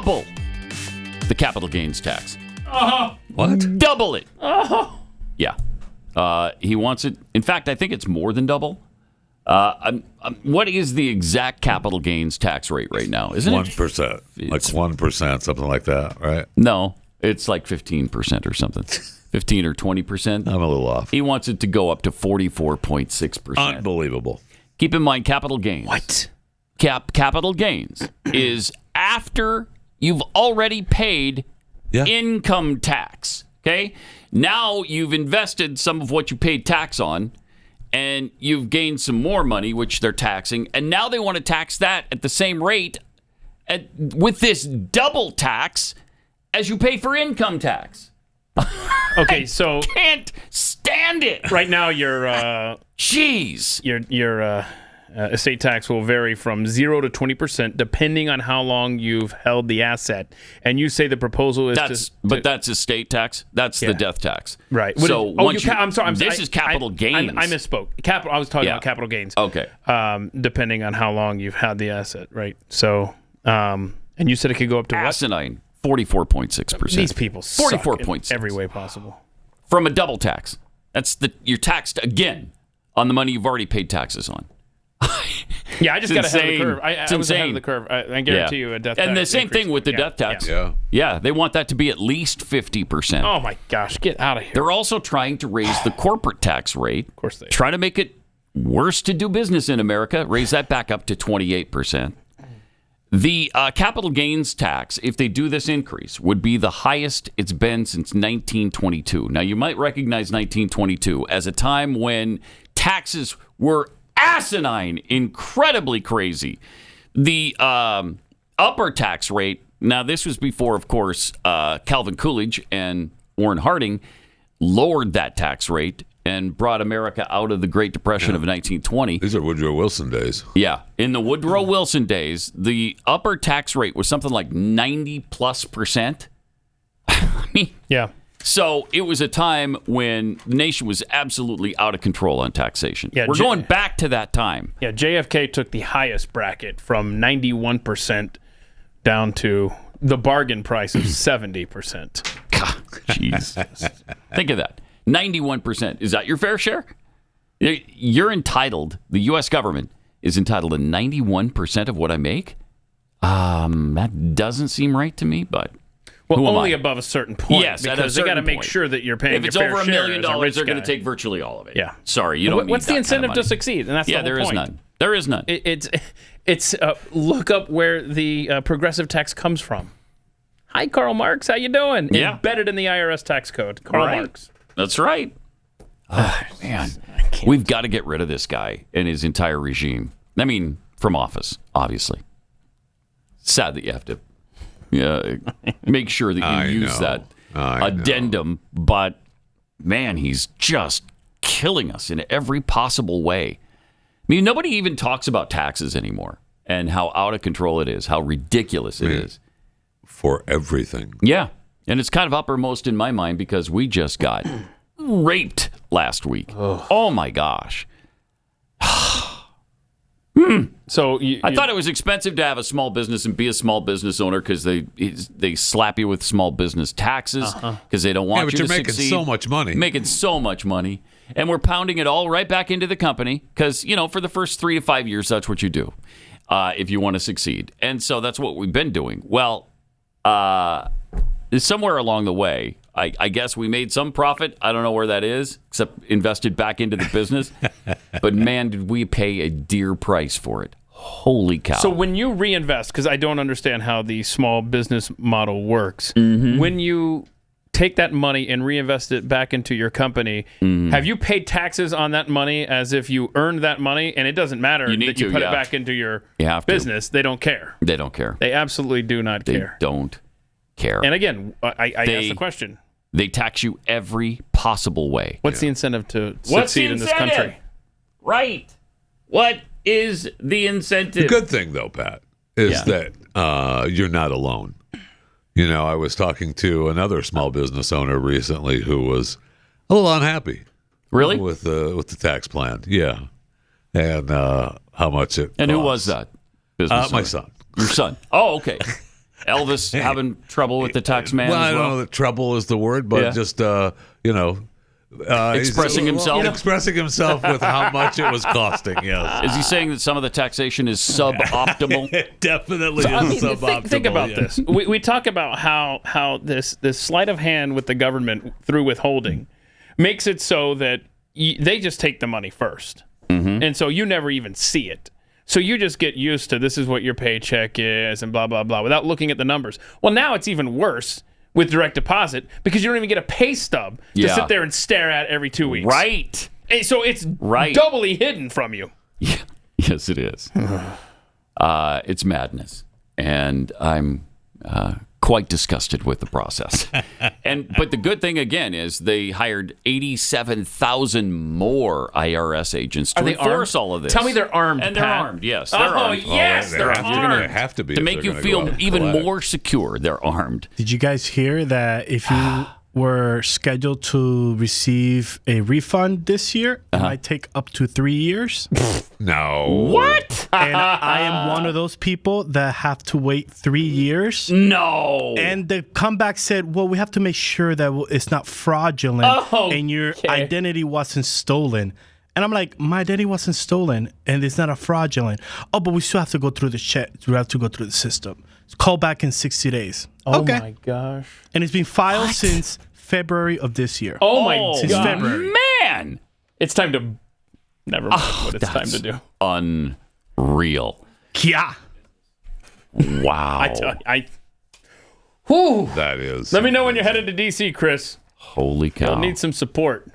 double the capital gains tax. What? Double it. Yeah. He wants it. In fact, I think it's more than double. What is the exact capital gains tax rate right now? Isn't 1%. Like 1%, something like that, right? No, it's like 15% or something. 15 or 20%. I'm a little off. He wants it to go up to 44.6%. Unbelievable. Keep in mind, capital gains. What? Capital gains is after you've already paid income tax. Okay? Now you've invested some of what you paid tax on, and you've gained some more money, which they're taxing, and now they want to tax that at the same rate with this double tax as you pay for income tax. Okay, so Can't stand it. right now your Jeez. your estate tax will vary from 0 to 20% depending on how long you've held the asset. And you say the proposal is But that's estate tax. That's the death tax. Right. So I'm sorry. This is capital gains. I misspoke. I was talking about capital gains. Okay. Depending on how long you've had the asset, right? So, and you said it could go up to asinine 44.6%. what? These people suck 44.6 in every way possible. from a double tax. That's you're taxed again on the money you've already paid taxes on. Yeah, I just got ahead of the insane. curve. I It's was ahead of insane. the curve. I guarantee you a death tax. And the same increase. thing with the death tax. Yeah. They want that to be at least 50%. Oh my gosh, get out of here. They're also trying to raise the corporate tax rate. Of course they are. Try to make it worse to do business in America. Raise that back up to 28%. The capital gains tax, if they do this increase, would be the highest it's been since 1922. Now, you might recognize 1922 as a time when taxes were asinine, incredibly crazy. The upper tax rate, now this was before, of course, Calvin Coolidge and Warren Harding lowered that tax rate and brought America out of the Great Depression of 1920. These are Woodrow Wilson days. Yeah. In the Woodrow Wilson days, the upper tax rate was something like 90+%. I mean, Yeah. so it was a time when the nation was absolutely out of control on taxation. Yeah, We're going back to that time. Yeah, JFK took the highest bracket from 91% down to the bargain price of 70%. God, jeez. Think of that. 91%. Is that your fair share? You're entitled, the U.S. government is entitled to 91% of what I make? That doesn't seem right to me, but Well, who am only I? above a certain point. Yes, at a because they got to certain make point. sure that you're paying If it's your fair over $1 share million, as a rich they're going to guy. take virtually all of it. Yeah. Sorry, you don't need What's the that incentive kind of to money. succeed? And that's the whole there is point. none. There is none. It's look up where the progressive tax comes from. Hi, Karl Marx. How you doing? Yeah. Embedded in the IRS tax code. Karl Right. Marx. That's right. Oh, man. We've got to get rid of this guy and his entire regime. I mean, from office, obviously. Sad that you have to make sure that you use that addendum. But, man, he's just killing us in every possible way. I mean, nobody even talks about taxes anymore and how out of control it is, how ridiculous it is. For everything. Yeah. And it's kind of uppermost in my mind because we just got raped last week. Oh my gosh. So I thought it was expensive to have a small business and be a small business owner because they slap you with small business taxes because they don't want you to succeed. But you're making so much money. Making so much money. And we're pounding it all right back into the company because, for the first 3 to 5 years, that's what you do if you want to succeed. And so that's what we've been doing. Well, somewhere along the way, I guess we made some profit. I don't know where that is, except invested back into the business. But man, did we pay a dear price for it. Holy cow. So when you reinvest, because I don't understand how the small business model works, Mm-hmm. when you take that money and reinvest it back into your company, have you paid taxes on that money as if you earned that money? And it doesn't matter You need that you to, put yeah. it back into your You have to. business. They don't care. They don't care. They absolutely do not They care. don't care. And again, I asked the question. They tax you every possible way. What's the incentive to What's succeed the in this incentive? country? Right. What is the incentive? The good thing, though, Pat, is that you're not alone. I was talking to another small business owner recently who was a little unhappy. Really? With the tax plan. Yeah. And how much it And who costs. was that? Business My owner? son. Your son. Oh, okay. Elvis having trouble with the tax man Well, as I don't well? know that trouble is the word, but Yeah. just Expressing himself? expressing himself with how much it was costing. Yes, Is he saying that some of the taxation is suboptimal? it definitely I is mean, suboptimal. think about yeah. this. We talk about how this sleight of hand with the government through withholding makes it so that they just take the money first. And so you never even see it. So you just get used to this is what your paycheck is and blah, blah, blah, without looking at the numbers. Well, now it's even worse with direct deposit because you don't even get a pay stub to sit there and stare at every 2 weeks. Right. And so it's doubly hidden from you. Yeah. Yes, it is. It's madness. And I'm quite disgusted with the process. But the good thing, again, is they hired 87,000 more IRS agents to enforce all of this. Tell me they're armed, And they're Pat. armed, yes. They're armed. Yes, they're armed. They have to be To if make they're you gonna feel go out and even collect. more secure, they're armed. Did you guys hear that if you were scheduled to receive a refund this year, it might take up to 3 years? No. What? And I am one of those people that have to wait 3 years. No. And the comeback said, well, we have to make sure that it's not fraudulent and your identity wasn't stolen. And I'm like, my identity wasn't stolen and it's not a fraudulent. Oh, but we still have to go through the check. We have to go through the system. Call back in 60 days. Oh, Okay. my gosh. And it's been filed since February of this year. Oh, my Since God. February. Man. It's time to... Never mind what it's time to do. Unreal. Yeah. Wow. Whew. That is. Let me know when you're headed to D.C., Chris. Holy cow. You'll need some support.